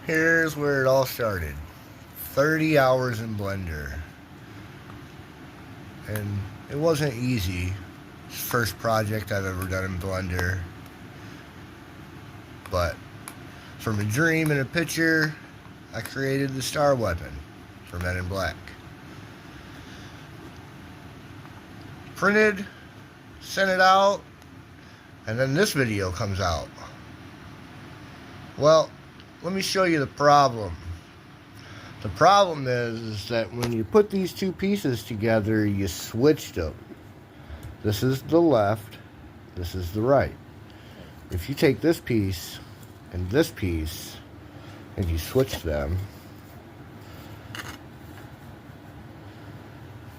Here's where it all started. 30 hours in Blender. And it wasn't easy. First project I've ever done in Blender. But from a dream and a picture, I created the star weapon for Men in Black. Printed, sent it out, and then this video comes out. Well, let me show you the problem. The problem is that when you put these two pieces together, you switched them. This is the left, this is the right. If you take this piece and this piece and you switch them,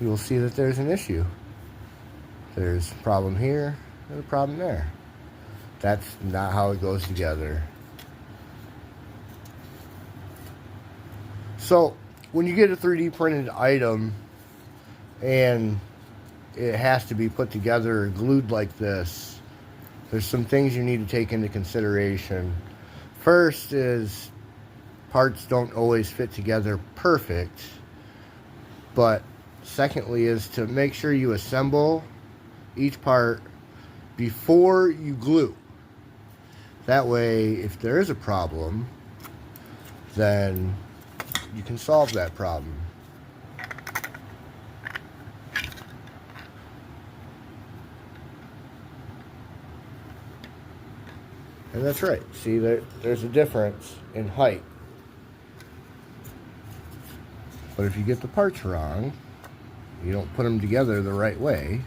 you will see that there's an issue. There's a problem here and a problem there. That's not how it goes together. So, when you get a 3D printed item and it has to be put together or glued like this, there's some things you need to take into consideration. First is parts don't always fit together perfect, but secondly is to make sure you assemble each part before you glue. That way, if there is a problem, then you can solve that problem. And that's right. See, there's a difference in height. But if you get the parts wrong, you don't put them together the right way,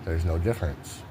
there's no difference.